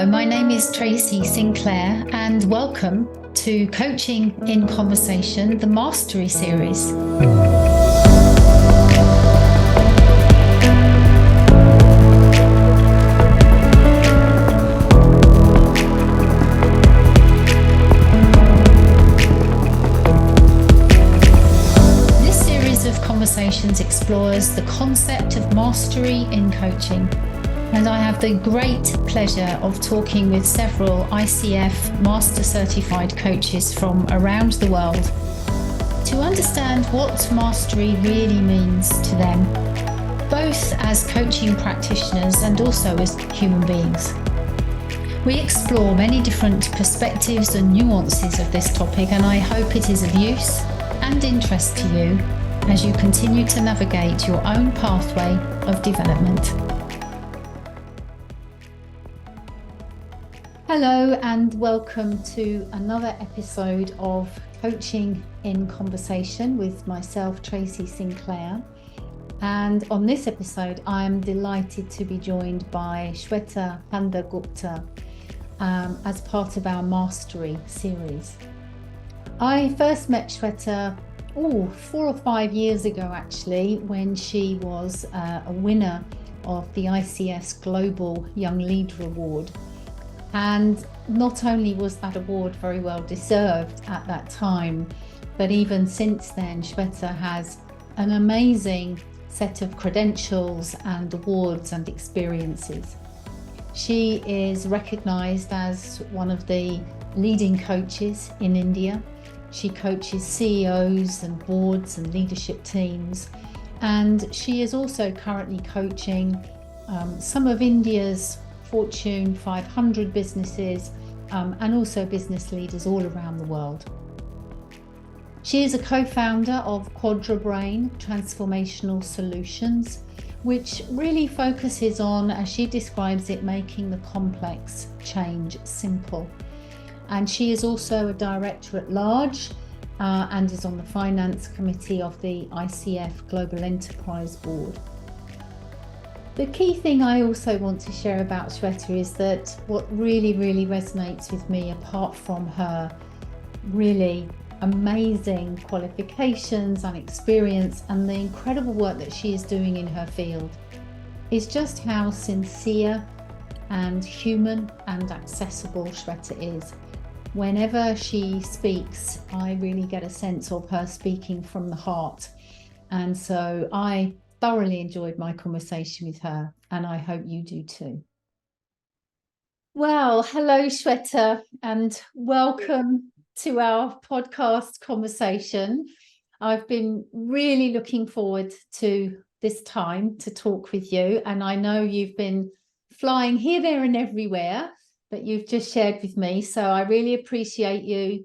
Hello, my name is Tracy Sinclair and welcome to Coaching in Conversation, the Mastery Series. This series of conversations explores the concept of mastery in coaching. And I have the great pleasure of talking with several ICF Master Certified Coaches from around the world to understand what mastery really means to them, both as coaching practitioners and also as human beings. We explore many different perspectives and nuances of this topic, and I hope it is of use and interest to you as you continue to navigate your own pathway of development. Hello and welcome to another episode of Coaching in Conversation with myself, Tracy Sinclair. And on this episode, I'm delighted to be joined by Shweta HandaGupta as part of our Mastery series. I first met Shweta 4 or 5 years ago, actually, when she was a winner of the ICF's Global Young Leader Award. And not only was that award very well deserved at that time, but even since then, Shweta has an amazing set of credentials and awards and experiences. She is recognized as one of the leading coaches in India. She coaches CEOs and boards and leadership teams. And she is also currently coaching some of India's Fortune 500 businesses and also business leaders all around the world. She is a co-founder of QuadraBrain Transformational Solutions, which really focuses on, as she describes it, making the complex change simple. And she is also a director at large and is on the finance committee of the ICF Global Enterprise Board. The key thing I also want to share about Shweta is that what really resonates with me, apart from her really amazing qualifications and experience and the incredible work that she is doing in her field, is just how sincere and human and accessible Shweta is. Whenever she speaks, I really get a sense of her speaking from the heart. And so I thoroughly enjoyed my conversation with her, and I hope you do too. Well, hello, Shweta, and welcome to our podcast conversation. I've been really looking forward to this time to talk with you, and I know you've been flying here, there, and everywhere that you've just shared with me, so I really appreciate you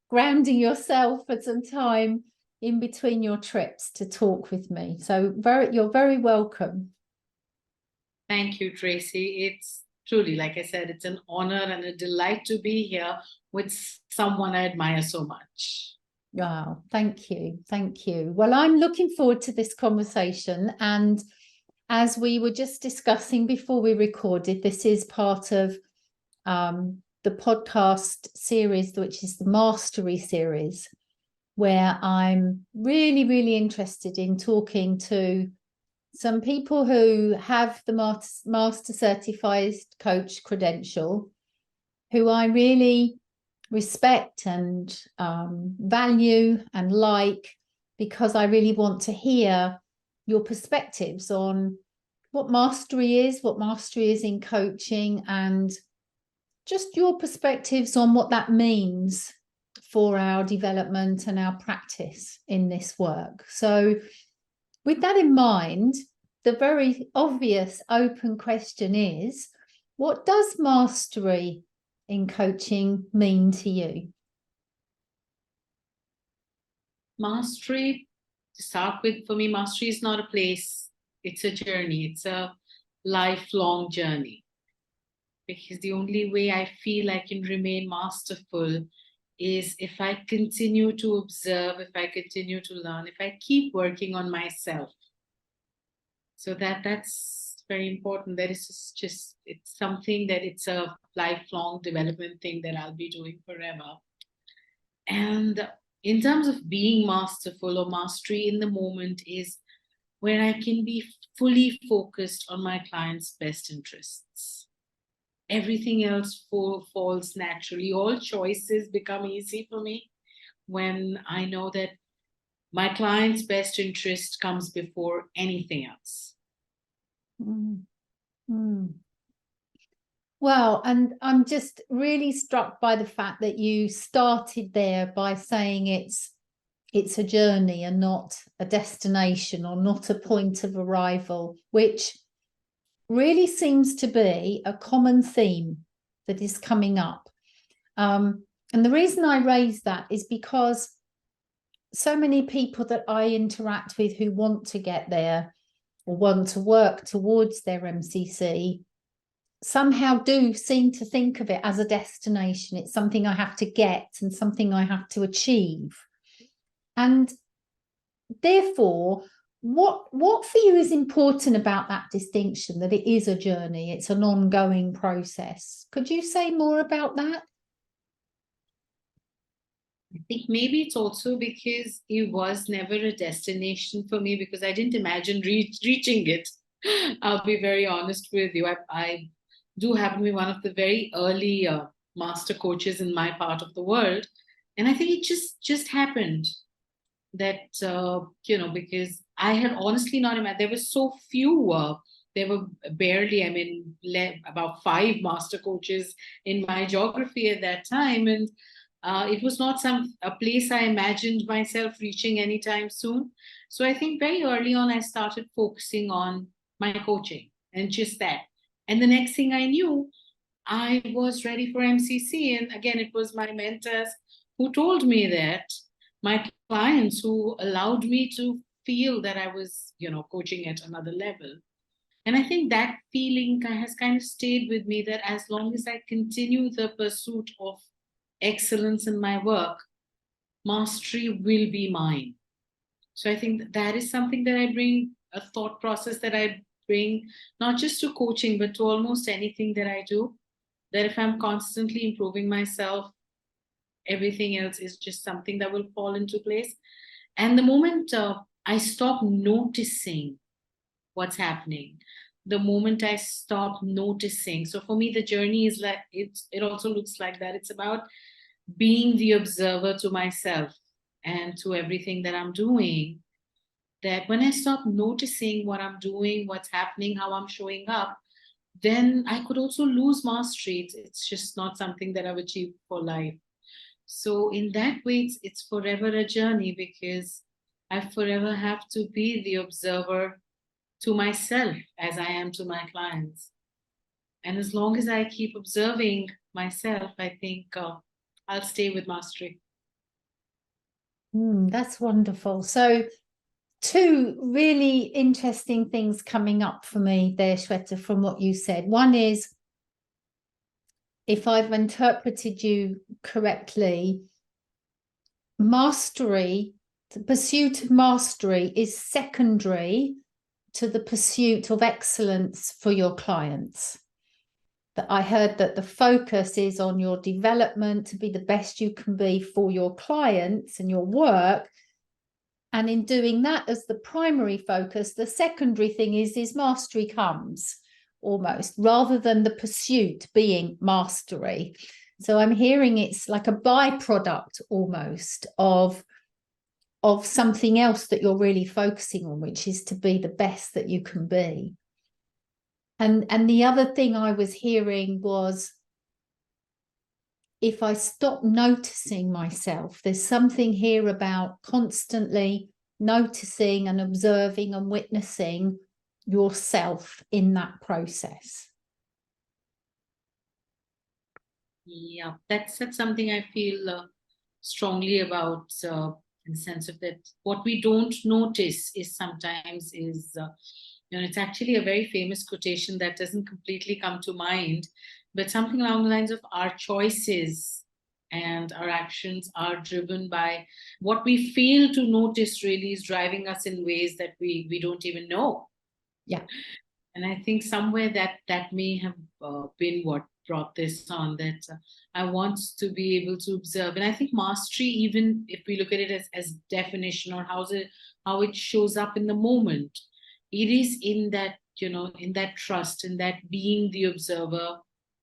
grounding yourself for some time in between your trips to talk with me. So you're very welcome. Thank you, Tracy. It's truly, like I said, it's an honor and a delight to be here with someone I admire so much. Wow, thank you. Thank you. Well, I'm looking forward to this conversation. And as we were just discussing before we recorded, this is part of the podcast series, which is the Mastery series, where I'm really interested in talking to some people who have the Master Certified Coach credential, who I really respect and value and like, because I really want to hear your perspectives on what mastery is in coaching, and just your perspectives on what that means for our development and our practice in this work. So with that in mind, the very obvious open question is, what does mastery in coaching mean to you? Mastery, to start with, for me, mastery is not a place, it's a journey. It's a lifelong journey. Because the only way I feel I can remain masterful is if I continue to observe, if I continue to learn, if I keep working on myself. So that's It's very important that it's something that it's a lifelong development thing that I'll be doing forever. And in terms of being masterful or mastery in the moment is where I can be fully focused on my client's best interests. Everything else falls naturally. All choices become easy for me when I know that my client's best interest comes before anything else. Mm. Mm. Well, and I'm just really struck by the fact that you started there by saying it's a journey and not a destination, or not a point of arrival, which really seems to be a common theme that is coming up. And the reason I raise that is because so many people that I interact with who want to get there or want to work towards their MCC somehow do seem to think of it as a destination. It's something I have to get and something I have to achieve. And therefore, what for you is important about that distinction, that it is a journey, it's an ongoing process? Could you say more about that? I think maybe it's also because it was never a destination for me, because I didn't imagine reaching it. I'll be very honest with you. I do happen to be one of the very early master coaches in my part of the world. And I think it just happened that, because I had honestly not imagined, there were so few, there were barely, about 5 master coaches in my geography at that time. And it was not a place I imagined myself reaching anytime soon. So I think very early on, I started focusing on my coaching and just that. And the next thing I knew, I was ready for MCC. And again, it was my mentors who told me that, my clients who allowed me to feel that I was, coaching at another level. And I think that feeling has kind of stayed with me, that as long as I continue the pursuit of excellence in my work, mastery will be mine. So I think that is something that I bring, a thought process that I bring, not just to coaching, but to almost anything that I do, that if I'm constantly improving myself, everything else is just something that will fall into place. And the moment I stop noticing what's happening, the moment I stop noticing, so for me, the journey is like, it also looks like that. It's about being the observer to myself and to everything that I'm doing, that when I stop noticing what I'm doing, what's happening, how I'm showing up, then I could also lose mastery. It's just not something that I've achieved for life. So in that way, it's forever a journey, because I forever have to be the observer to myself as I am to my clients. And as long as I keep observing myself, I think I'll stay with mastery. That's wonderful. So 2 really interesting things coming up for me there, Shweta, from what you said. One is, if I've interpreted you correctly, mastery, the pursuit of mastery, is secondary to the pursuit of excellence for your clients. That I heard that the focus is on your development to be the best you can be for your clients and your work. And in doing that as the primary focus, the secondary thing is mastery comes, almost, rather than the pursuit being mastery. So I'm hearing it's like a byproduct almost of something else that you're really focusing on, which is to be the best that you can be. And the other thing I was hearing was, if I stop noticing myself, there's something here about constantly noticing and observing and witnessing yourself in that process. Yeah, that's something I feel strongly about, in the sense of that what we don't notice is sometimes it's actually a very famous quotation that doesn't completely come to mind, but something along the lines of, our choices and our actions are driven by what we fail to notice, really is driving us in ways that we don't even know. Yeah. And I think somewhere that may have been what brought this on, that I want to be able to observe. And I think mastery, even if we look at it as definition, or how it shows up in the moment, it is in that, in that trust, in that being the observer,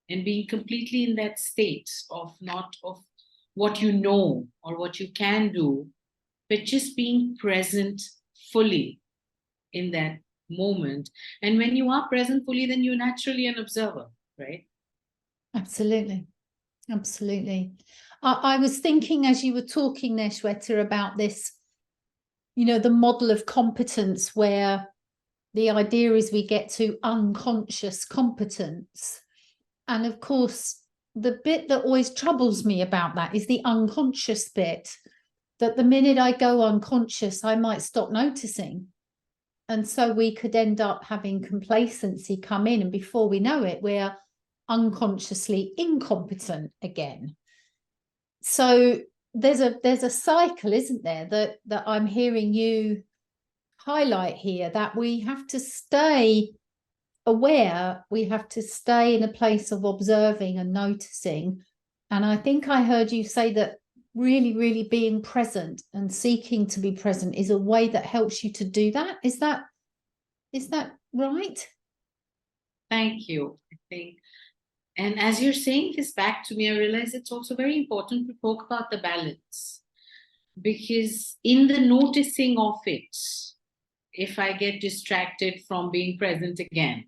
and being completely in that state of not of what you know or what you can do, but just being present fully in that moment. And when you are present fully, then you're naturally an observer, right? Absolutely. Absolutely. I was thinking as you were talking there, Shweta, about this, the model of competence, where the idea is we get to unconscious competence. And of course, the bit that always troubles me about that is the unconscious bit, that the minute I go unconscious, I might stop noticing. And so we could end up having complacency come in, and before we know it, we're unconsciously incompetent again. So there's a cycle, isn't there, that I'm hearing you highlight here, that we have to stay aware, we have to stay in a place of observing and noticing. And I think I heard you say that really, really being present and seeking to be present is a way that helps you to do that. Is that right? Thank you. I think, and as you're saying this back to me, I realize it's also very important to talk about the balance, because in the noticing of it, if I get distracted from being present again,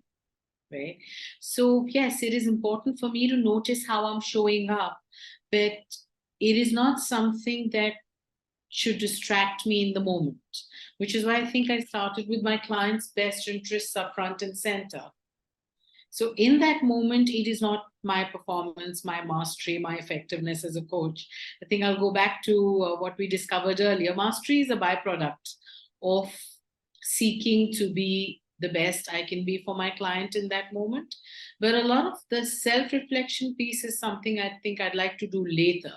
right? So yes, it is important for me to notice how I'm showing up, but it is not something that should distract me in the moment, which is why I think I started with my clients' best interests up front and center. So in that moment, it is not my performance, my mastery, my effectiveness as a coach. I think I'll go back to what we discovered earlier. Mastery is a byproduct of seeking to be the best I can be for my client in that moment. But a lot of the self-reflection piece is something I think I'd like to do later,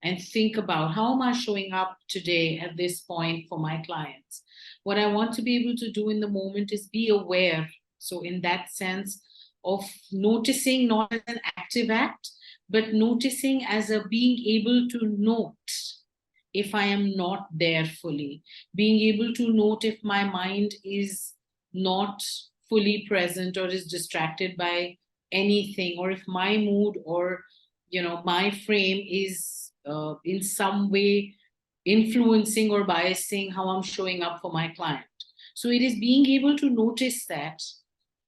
and think about, how am I showing up today at this point for my clients? What I want to be able to do in the moment is be aware. So in that sense of noticing, not as an active act, but noticing as a being able to note if I am not there fully, being able to note if my mind is not fully present or is distracted by anything, or if my mood or my frame is in some way influencing or biasing how I'm showing up for my client. So it is being able to notice that.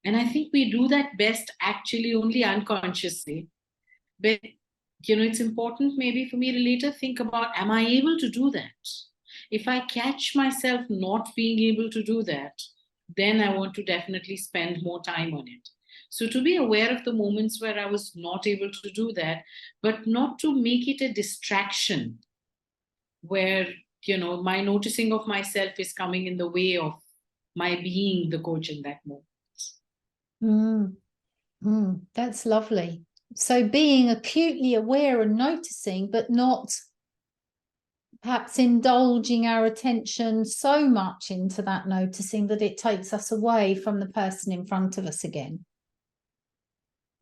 And I think we do that best actually only unconsciously. But, it's important maybe for me to later think about, am I able to do that? If I catch myself not being able to do that, then I want to definitely spend more time on it. So to be aware of the moments where I was not able to do that, but not to make it a distraction where, my noticing of myself is coming in the way of my being the coach in that moment. That's lovely. So being acutely aware and noticing, but not perhaps indulging our attention so much into that noticing that it takes us away from the person in front of us again.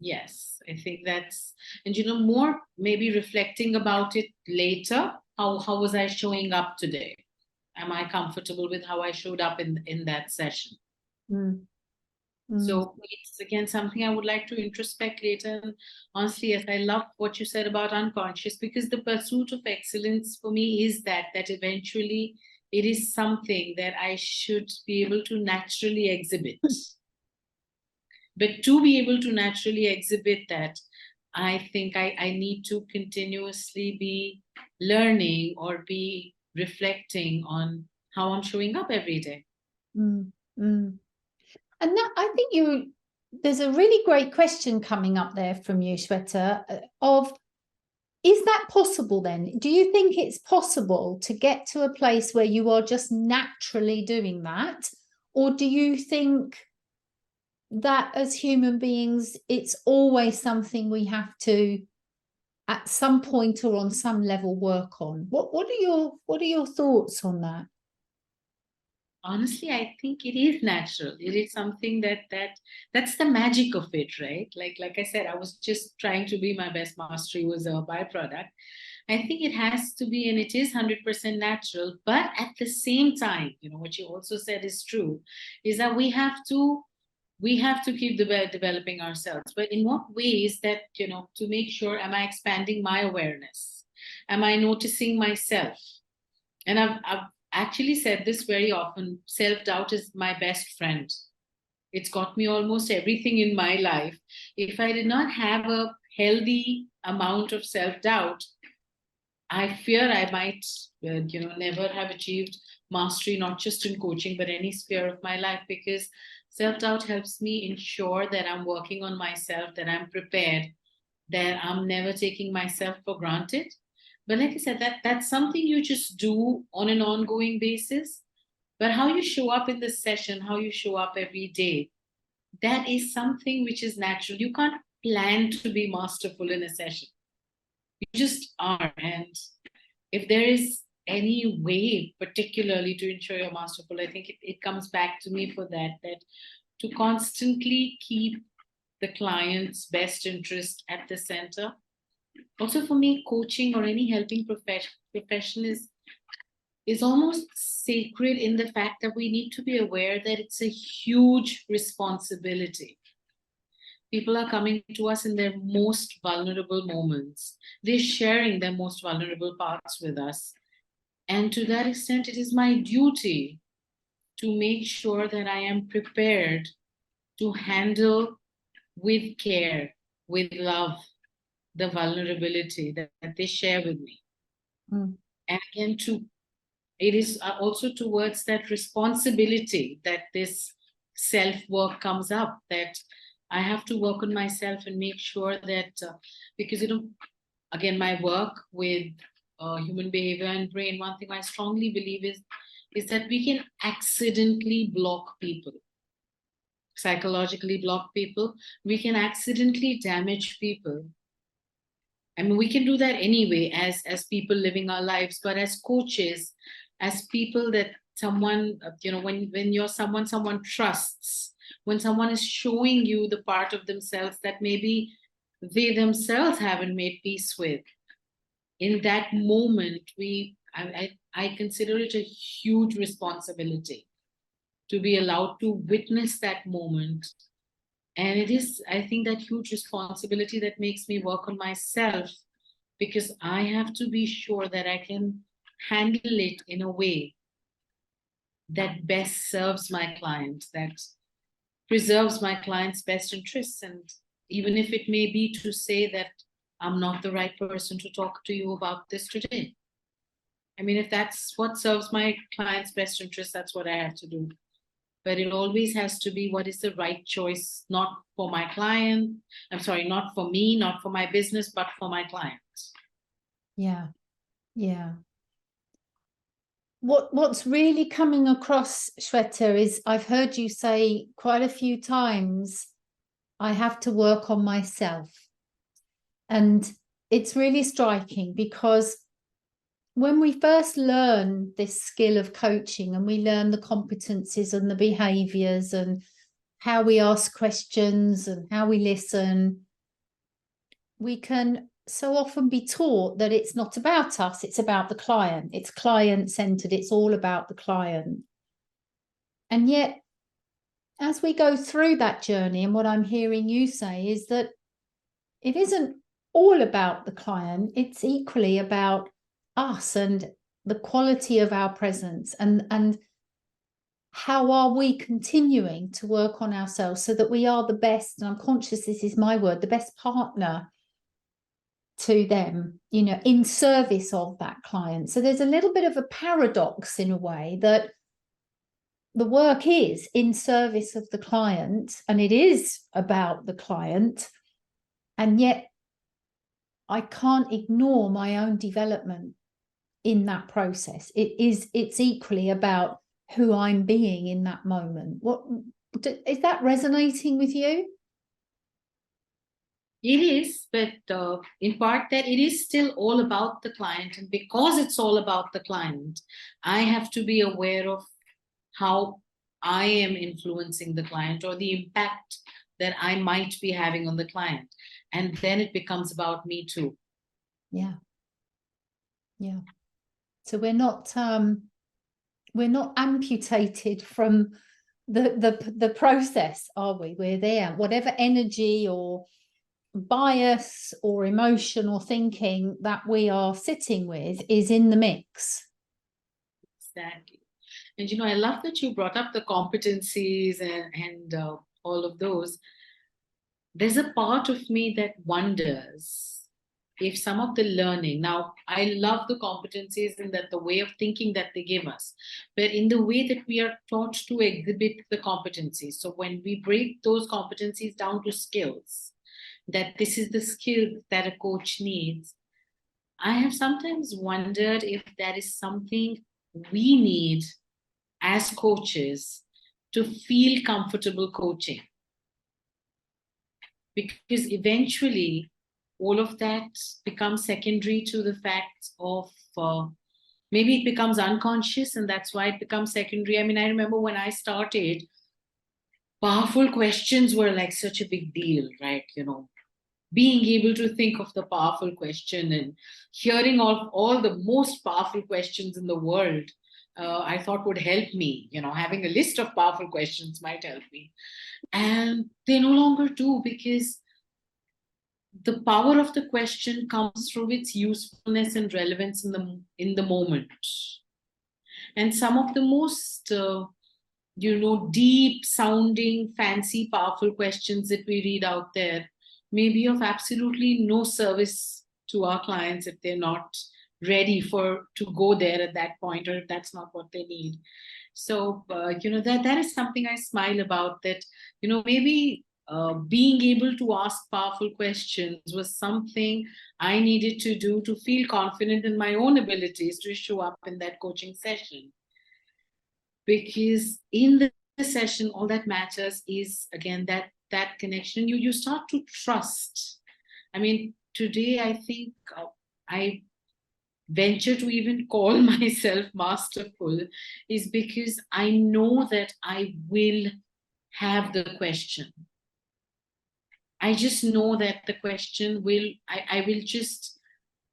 Yes, I think that's, and more maybe reflecting about it later. How was I showing up today? Am I comfortable with how I showed up in that session? So it's again something I would like to introspect later. And honestly, yes, I love what you said about unconscious, because the pursuit of excellence for me is that eventually it is something that I should be able to naturally exhibit. But to be able to naturally exhibit that, I think I need to continuously be learning or be reflecting on how I'm showing up every day. And that, I think there's a really great question coming up there from you, Shweta, of, is that possible then? Do you think it's possible to get to a place where you are just naturally doing that? Or do you think that as human beings, it's always something we have to, at some point or on some level, work on? What are your thoughts on that? Honestly, I think it is natural. It is something that's the magic of it, right? Like I said, I was just trying to be my best. Mastery was a byproduct. I think it has to be, and it is 100% natural. But at the same time, what you also said is true, is that we have to keep developing ourselves. But in what ways that, to make sure, am I expanding my awareness? Am I noticing myself? And I've actually said this very often, self-doubt is my best friend. It's got me almost everything in my life. If I did not have a healthy amount of self-doubt, I fear I might, never have achieved mastery, not just in coaching, but any sphere of my life, because self-doubt helps me ensure that I'm working on myself, that I'm prepared, that I'm never taking myself for granted. But like I said, that's something you just do on an ongoing basis. But how you show up in the session, how you show up every day, that is something which is natural. You can't plan to be masterful in a session. You just are. And if there is any way, particularly to ensure you're masterful, I think it comes back to me for that to constantly keep the client's best interest at the center. Also, for me, coaching or any helping profession is almost sacred, in the fact that we need to be aware that it's a huge responsibility. People are coming to us in their most vulnerable moments. They're sharing their most vulnerable parts with us. And to that extent, it is my duty to make sure that I am prepared to handle with care, with love, the vulnerability that they share with me. Mm. And again, it is also towards that responsibility that this self-work comes up, that I have to work on myself and make sure that, because, again, my work with human behavior and brain, one thing I strongly believe is that we can accidentally block people, psychologically block people. We can accidentally damage people. I mean, we can do that anyway as people living our lives, but as coaches, as people that someone, when you're someone trusts, when someone is showing you the part of themselves that maybe they themselves haven't made peace with, in that moment, I consider it a huge responsibility to be allowed to witness that moment. And it is, I think, that huge responsibility that makes me work on myself, because I have to be sure that I can handle it in a way that best serves my client, that preserves my client's best interests. And even if it may be to say that I'm not the right person to talk to you about this today. I mean, if that's what serves my client's best interest, that's what I have to do. But it always has to be what is the right choice, not for my client. I'm sorry, not for me, not for my business, but for my clients. Yeah. Yeah. What's really coming across, Shweta, is I've heard you say quite a few times, I have to work on myself. And it's really striking, because when we first learn this skill of coaching, and we learn the competencies and the behaviors and how we ask questions and how we listen, we can so often be taught that it's not about us, it's about the client. It's client-centered, it's all about the client. And yet, as we go through that journey, and what I'm hearing you say is that it isn't all about the client, it's equally about us and the quality of our presence, and how are we continuing to work on ourselves so that we are the best, and I'm conscious this is my word, the best partner to them, in service of that client. So there's a little bit of a paradox in a way, that the work is in service of the client and it is about the client, and yet I can't ignore my own development in that process. It's equally about who I'm being in that moment. What is that resonating with you? It is, but in part that it is still all about the client. And because it's all about the client, I have to be aware of how I am influencing the client or the impact that I might be having on the client. And then it becomes about me too. Yeah. Yeah. So we're not amputated from the process, are we? We're there. Whatever energy or bias or emotion or thinking that we are sitting with is in the mix. Exactly. And, I love that you brought up the competencies and all of those. There's a part of me that wonders if some of the learning, now I love the competencies and that the way of thinking that they give us, but in the way that we are taught to exhibit the competencies. So when we break those competencies down to skills, that this is the skill that a coach needs, I have sometimes wondered if that is something we need as coaches to feel comfortable coaching. Because eventually all of that becomes secondary to the fact of maybe it becomes unconscious and that's why it becomes secondary. I mean, I remember when I started, powerful questions were like such a big deal, right? Being able to think of the powerful question and hearing all the most powerful questions in the world, I thought would help me. Having a list of powerful questions might help me. And they no longer do, because the power of the question comes through its usefulness and relevance in the moment. And some of the most deep sounding, fancy, powerful questions that we read out there may be of absolutely no service to our clients if they're not ready to go there at that point, or if that's not what they need. So that is something I smile about, that maybe being able to ask powerful questions was something I needed to do to feel confident in my own abilities to show up in that coaching session. Because in the session, all that matters is, again, that connection. You start to trust. I mean, today I think I venture to even call myself masterful is because I know that I will have the question. I just know that the question I will just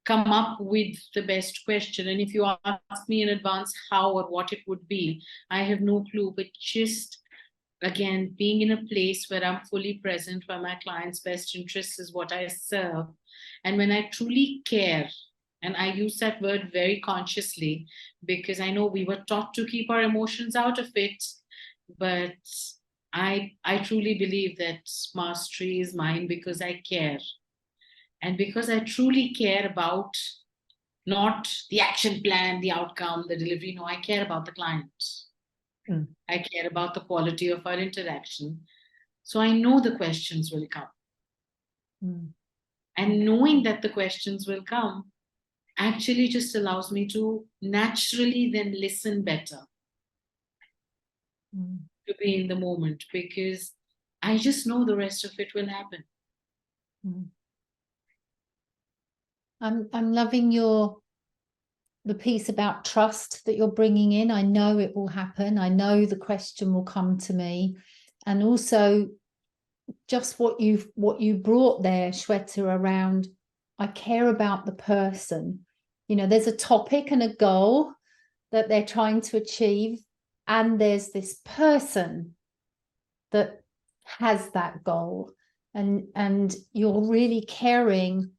come up with the best question. And if you ask me in advance how or what it would be, I have no clue. But just, again, being in a place where I'm fully present, where my client's best interest is what I serve. And when I truly care, and I use that word very consciously, because I know we were taught to keep our emotions out of it, but I truly believe that mastery is mine because I care. And because I truly care about not the action plan, the outcome, the delivery. No, I care about the client. I care about the quality of our interaction. So I know the questions will come. And knowing that the questions will come actually just allows me to naturally then listen better. To be in the moment, because I just know the rest of it will happen. I'm loving the piece about trust that you're bringing in. I know it will happen. I know the question will come to me. And also just what you brought there, Shweta, around I care about the person. There's a topic and a goal that they're trying to achieve, and there's this person that has that goal, and you're really caring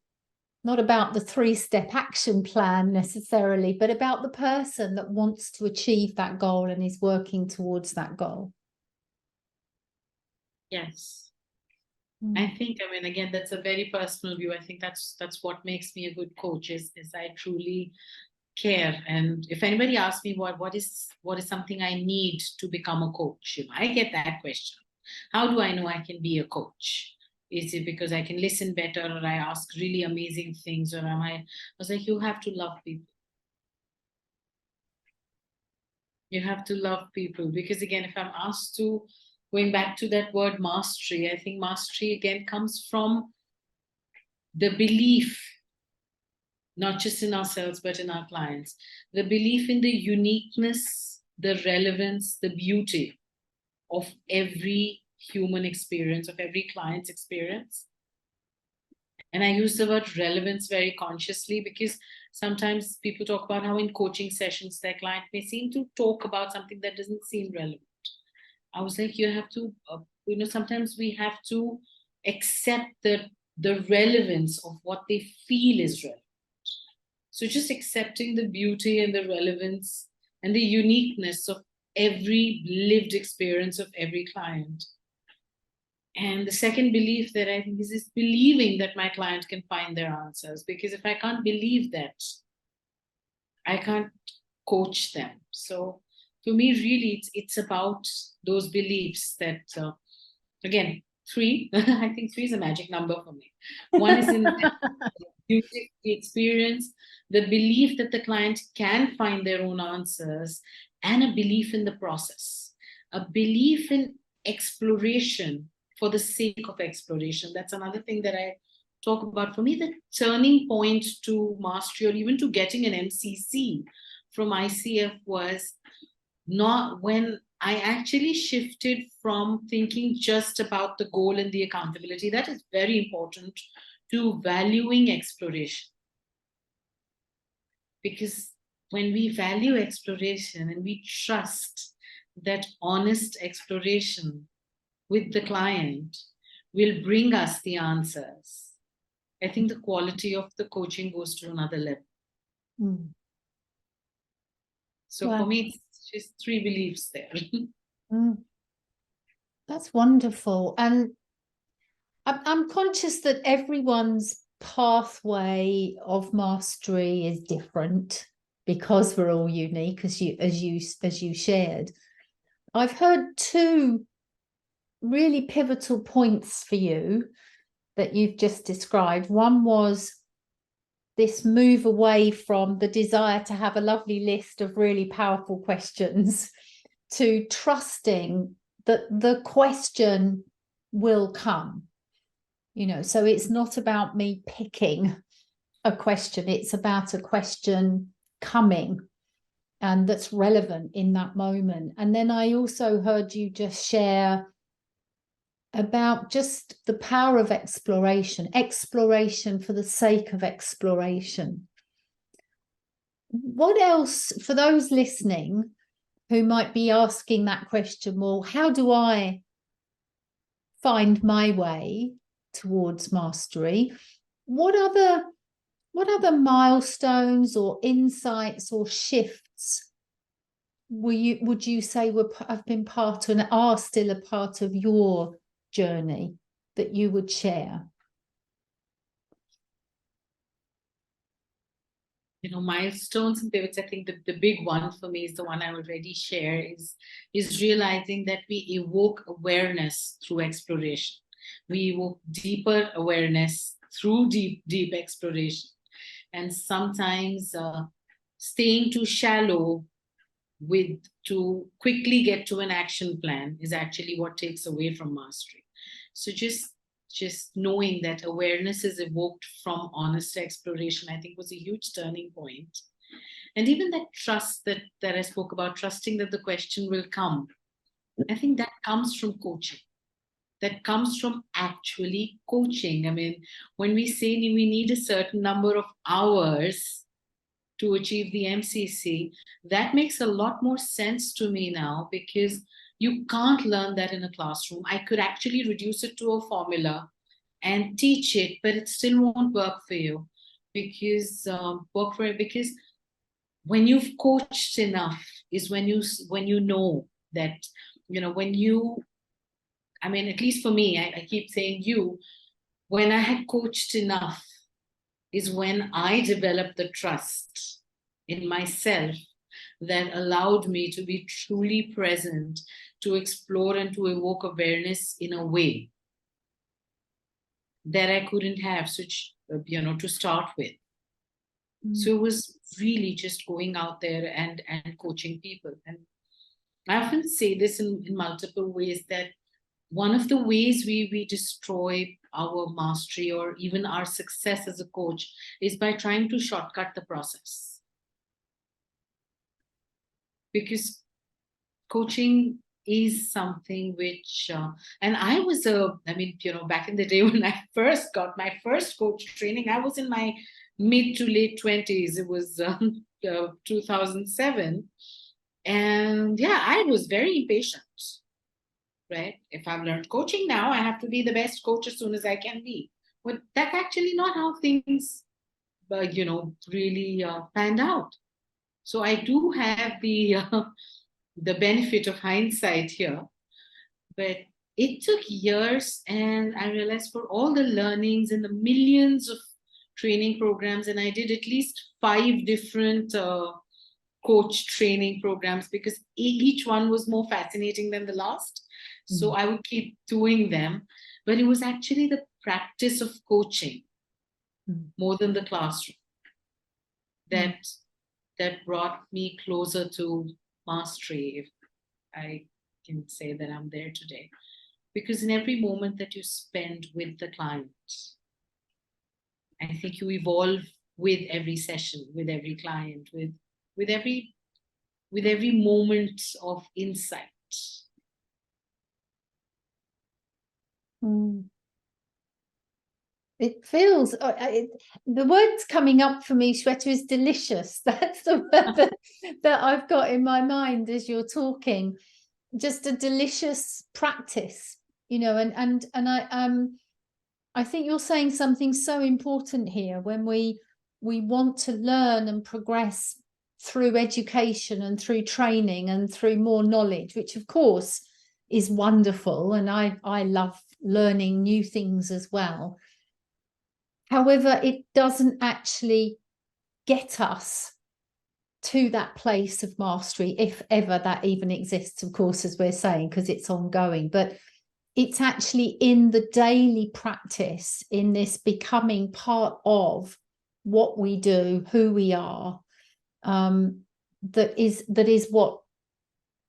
not about the 3-step action plan necessarily, but about the person that wants to achieve that goal and is working towards that goal. Yes. I think, again, that's a very personal view. I think that's what makes me a good coach is I truly care. And if anybody asks me what is something I need to become a coach, I get that question. How do I know I can be a coach? Is it because I can listen better, or I ask really amazing things, or I was like, you have to love people. You have to love people, because again, if I'm asked to, going back to that word mastery, I think mastery again comes from the belief, not just in ourselves, but in our clients, the belief in the uniqueness the relevance, the beauty of every human experience, of every client's experience. And I use the word relevance very consciously, because sometimes people talk about how in coaching sessions, their client may seem to talk about something that doesn't seem relevant. I was like, you have to, sometimes we have to accept the relevance of what they feel is relevant. So just accepting the beauty and the relevance and the uniqueness of every lived experience of every client. And the second belief that I think is believing that my client can find their answers. Because if I can't believe that, I can't coach them. So for me, really, it's about those beliefs that, again, 3, I think 3 is a magic number for me. One is in the experience, the belief that the client can find their own answers, and a belief in the process, a belief in exploration for the sake of exploration. That's another thing that I talk about. For me, the turning point to mastery, or even to getting an MCC from ICF, was not when I actually shifted from thinking just about the goal and the accountability. That is very important, to valuing exploration. Because when we value exploration and we trust that honest exploration with the client will bring us the answers, I think the quality of the coaching goes to another level. Mm. So for me, it's just 3 beliefs there. Mm. That's wonderful. And I'm conscious that everyone's pathway of mastery is different, because we're all unique, as you shared. I've heard 2 really pivotal points for you that you've just described. One was this move away from the desire to have a lovely list of really powerful questions to trusting that the question will come. So it's not about me picking a question, it's about a question coming, and that's relevant in that moment. And then I also heard you just share about just the power of exploration for the sake of exploration. What else, for those listening who might be asking that question, well, how do I find my way towards mastery? What other milestones or insights or shifts would you say have been part and are still a part of your journey that you would share? Milestones and pivots, I think the big one for me is the one I already share, is realizing that we evoke awareness through exploration. We evoke deeper awareness through deep exploration. And sometimes staying too shallow to quickly get to an action plan is actually what takes away from mastery. So just knowing that awareness is evoked from honest exploration, I think, was a huge turning point. And even that trust that I spoke about, trusting that the question will come, I think that comes from coaching. That comes from actually coaching. I mean, when we say we need a certain number of hours to achieve the MCC, that makes a lot more sense to me now, because you can't learn that in a classroom. I could actually reduce it to a formula and teach it, but it still won't work for you, because because when you've coached enough is when you know that, when you, I mean, at least for me, I keep saying when I had coached enough is when I developed the trust in myself that allowed me to be truly present, to explore and to evoke awareness in a way that I couldn't have, to start with. So it was really just going out there and coaching people. And I often say this in multiple ways, that one of the ways we destroy our mastery or even our success as a coach is by trying to shortcut the process. Because coaching is something which, and I was back in the day when I first got my first coach training, I was in my mid to late 20s. It was 2007. And yeah, I was very impatient, right? If I've learned coaching now, I have to be the best coach as soon as I can be. But that's actually not how things, really panned out. So I do have the benefit of hindsight here, but it took years, and I realized for all the learnings and the millions of training programs, and I did at least 5 different coach training programs because each one was more fascinating than the last. So I would keep doing them, but it was actually the practice of coaching more than the classroom that brought me closer to mastery, if I can say that I'm there today. Because in every moment that you spend with the client, I think you evolve with every session, with every client, with every moment of insight. It feels, the words coming up for me, Shweta, is delicious. That's the word that I've got in my mind as you're talking. Just a delicious practice, and I think you're saying something so important here when we want to learn and progress through education and through training and through more knowledge, which of course is wonderful, and I love learning new things as well. However, it doesn't actually get us to that place of mastery, if ever that even exists, of course, as we're saying, because it's ongoing. But it's actually in the daily practice, in this becoming part of what we do, who we are, that is what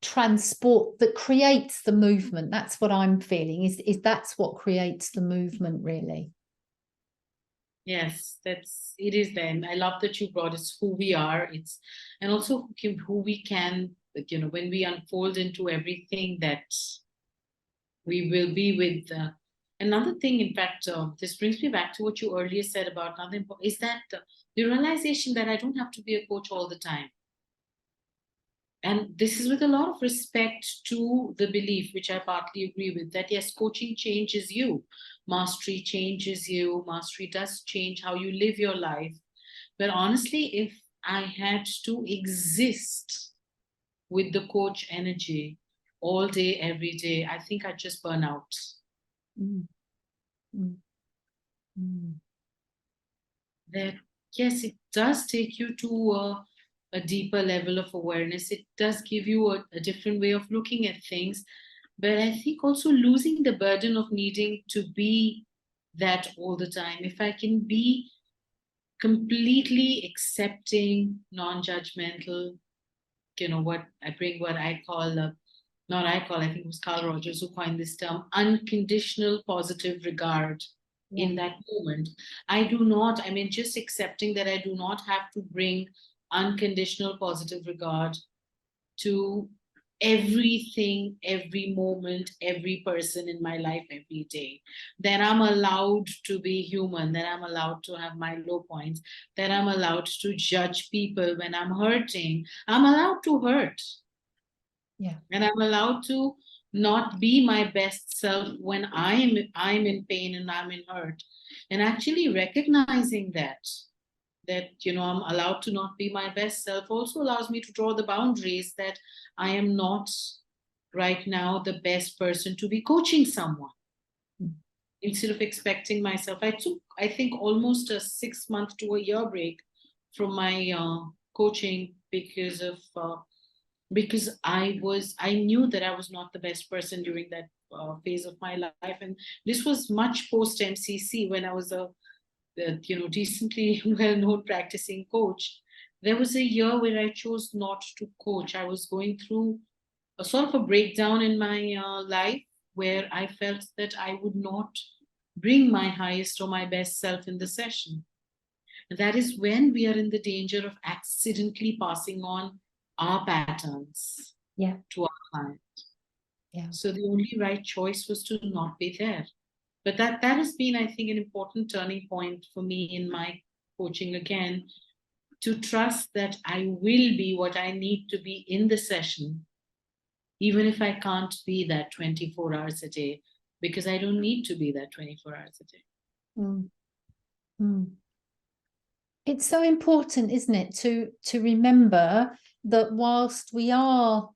that creates the movement. That's what I'm feeling, is that's what creates the movement, really. Yes, it is then. I love that you brought it's who we are. And also who we can, when we unfold into everything that we will be with. Another thing, in fact, this brings me back to what you earlier said about another important, is that the realization that I don't have to be a coach all the time. And this is with a lot of respect to the belief, which I partly agree with, that yes, coaching changes you. Mastery changes you. Mastery does change how you live your life. But honestly, if I had to exist with the coach energy all day, every day, I think I'd just burn out. That, yes, it does take you to a deeper level of awareness. It does give you a different way of looking at things. But I think also losing the burden of needing to be that all the time. If I can be completely accepting, non-judgmental, what I call, I think it was Carl Rogers who coined this term, unconditional positive regard. In that moment, just accepting that I do not have to bring unconditional positive regard to everything, every moment, every person in my life, every day. That I'm allowed to be human, that I'm allowed to have my low points, that I'm allowed to judge people when I'm hurting. I'm allowed to hurt. And I'm allowed to not be my best self when I'm in pain and I'm in hurt. And actually recognizing that I'm allowed to not be my best self also allows me to draw the boundaries that I am not right now the best person to be coaching someone. Instead of expecting myself, I took, I think, almost a 6 month to a year break from my coaching because I knew that I was not the best person during that phase of my life. And this was much post MCC, when I was a decently well-known practicing coach. There was a year where I chose not to coach. I was going through a sort of a breakdown in my life, where I felt that I would not bring my highest or my best self in the session. And that is when we are in the danger of accidentally passing on our patterns. Yeah. to our client. Yeah. So the only right choice was to not be there. But that has been, I think, an important turning point for me in my coaching again, to trust that I will be what I need to be in the session, even if I can't be that 24 hours a day, because I don't need to be that 24 hours a day. Mm. Mm. It's so important, isn't it, to remember that whilst we are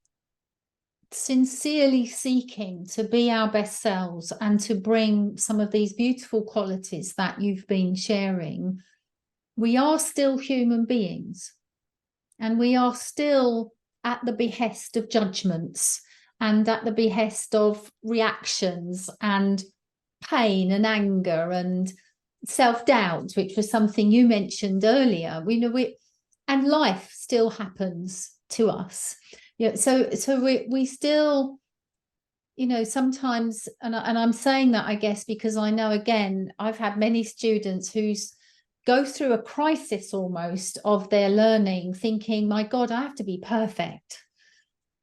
sincerely seeking to be our best selves and to bring some of these beautiful qualities that you've been sharing, we are still human beings, and we are still at the behest of judgments and at the behest of reactions and pain and anger and self-doubt, which was something you mentioned earlier. And life still happens to us. So we still, sometimes, and I'm saying that, I guess, because I know, again, I've had many students who go through a crisis almost of their learning, thinking, my God, I have to be perfect.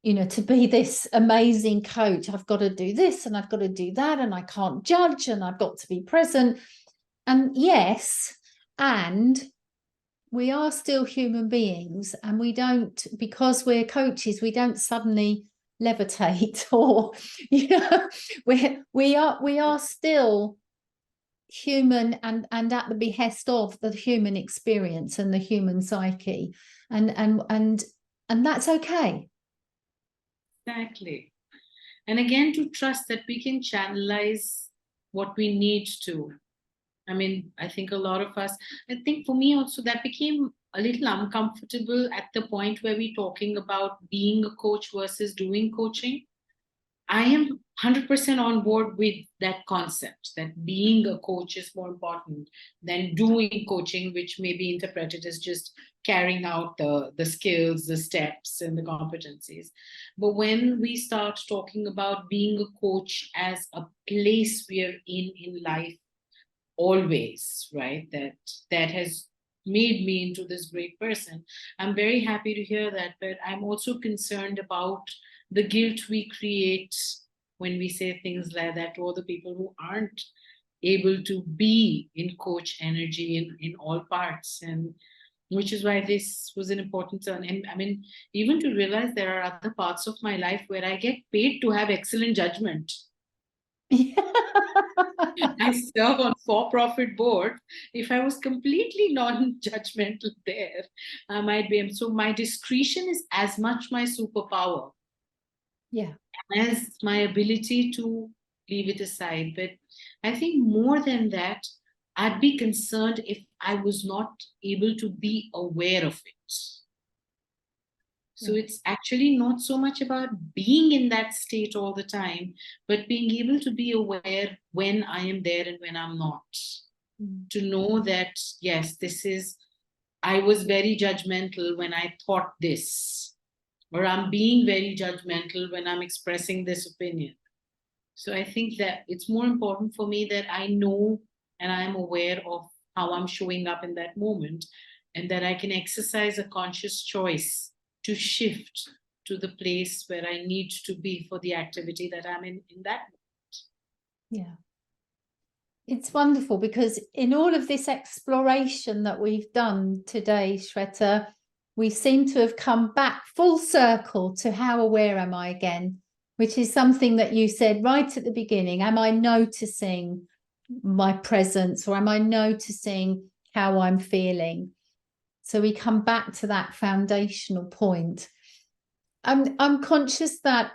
To be this amazing coach, I've got to do this and I've got to do that, and I can't judge, and I've got to be present. And yes, and we are still human beings, and we don't, because we're coaches, we don't suddenly levitate, or we are still human, and at the behest of the human experience and the human psyche, and that's okay. Exactly. And again, to trust that we can channelize what we need to. I mean, I think a lot of us, I think for me also, that became a little uncomfortable at the point where we're talking about being a coach versus doing coaching. I am 100% on board with that concept, that being a coach is more important than doing coaching, which may be interpreted as just carrying out the skills, the steps, and the competencies. But when we start talking about being a coach as a place we're in life, always, right, that has made me into this great person, I'm very happy to hear that. But I'm also concerned about the guilt we create when we say things like that to other people who aren't able to be in coach energy in all parts. And which is why this was an important turn. And I mean, even to realize there are other parts of my life where I get paid to have excellent judgment. I serve on for-profit board. If I was completely non-judgmental there, I might be. So my discretion is as much my superpower, Yeah. as my ability to leave it aside. But I think more than that, I'd be concerned if I was not able to be aware of it. So it's actually not so much about being in that state all the time, but being able to be aware when I am there and when I'm not. To know that, yes, I was very judgmental when I thought this, or I'm being very judgmental when I'm expressing this opinion. So I think that it's more important for me that I know and I'm aware of how I'm showing up in that moment, and that I can exercise a conscious choice to shift to the place where I need to be for the activity that I'm in that moment. Yeah. It's wonderful, because in all of this exploration that we've done today, Shweta, we seem to have come back full circle to how aware am I again, which is something that you said right at the beginning. Am I noticing my presence, or am I noticing how I'm feeling? So we come back to that foundational point. I'm conscious that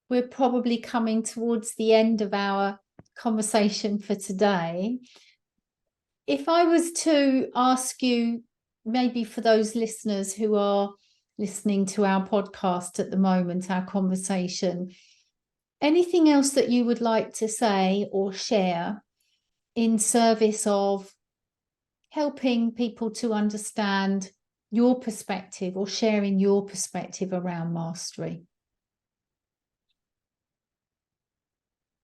we're probably coming towards the end of our conversation for today. If I was to ask you, maybe for those listeners who are listening to our podcast at the moment, our conversation, anything else that you would like to say or share in service of helping people to understand your perspective, or sharing your perspective around mastery?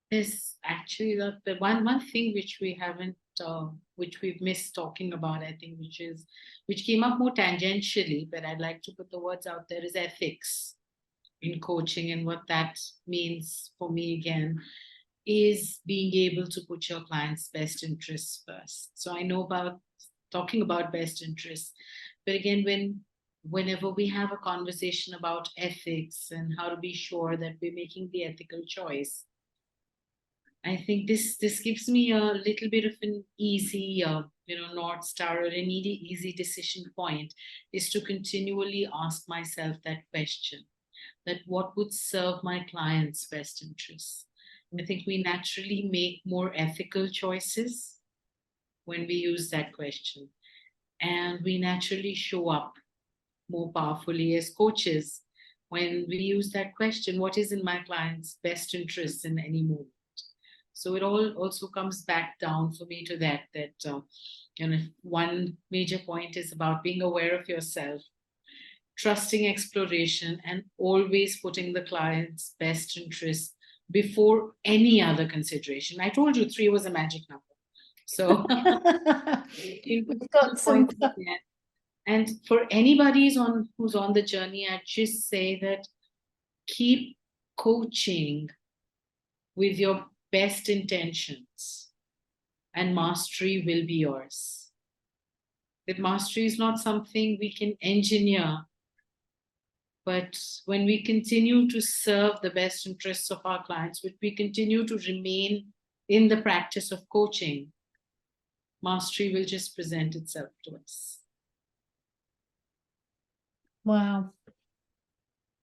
Is actually the one thing which we haven't which we've missed talking about, I think, which came up more tangentially, but I'd like to put the words out there, is ethics. in coaching, and what that means for me again is being able to put your client's best interests first. So I know about talking about best interests, but again, whenever we have a conversation about ethics and how to be sure that we're making the ethical choice, I think this gives me a little bit of an easy, North Star, or an easy decision point, is to continually ask myself that question, that what would serve my client's best interests. I think we naturally make more ethical choices when we use that question, and we naturally show up more powerfully as coaches when we use that question, what is in my client's best interest in any moment. So it all also comes back down for me to that one major point is about being aware of yourself, trusting exploration, and always putting the client's best interest before any other consideration. I told you 3 was a magic number. So we've got some. And for anybody who's on the journey, I'd just say that keep coaching with your best intentions, and mastery will be yours. That mastery is not something we can engineer, but when we continue to serve the best interests of our clients, when we continue to remain in the practice of coaching, mastery will just present itself to us. Wow.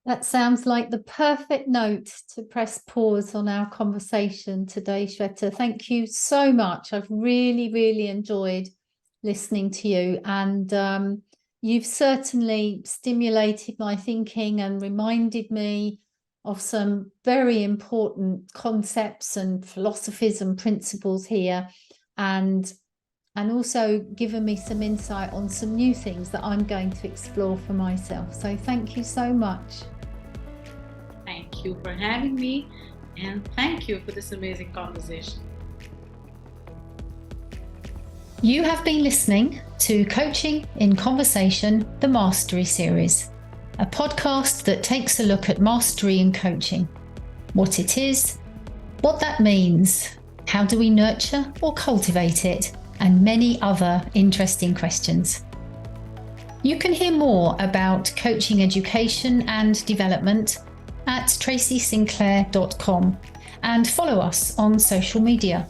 That sounds like the perfect note to press pause on our conversation today, Shweta. Thank you so much. I've really, really enjoyed listening to you, and you've certainly stimulated my thinking and reminded me of some very important concepts and philosophies and principles here, and also given me some insight on some new things that I'm going to explore for myself. So thank you so much. Thank you for having me, and thank you for this amazing conversation. You have been listening to Coaching in Conversation, the Mastery Series, a podcast that takes a look at mastery in coaching, what it is, what that means, how do we nurture or cultivate it, and many other interesting questions. You can hear more about coaching education and development at tracysinclair.com and follow us on social media.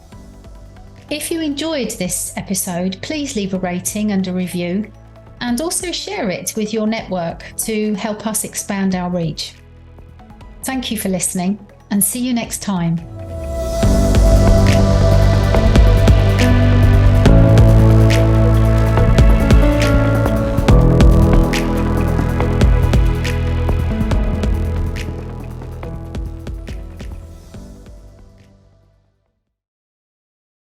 If you enjoyed this episode, please leave a rating and a review, and also share it with your network to help us expand our reach. Thank you for listening, and see you next time.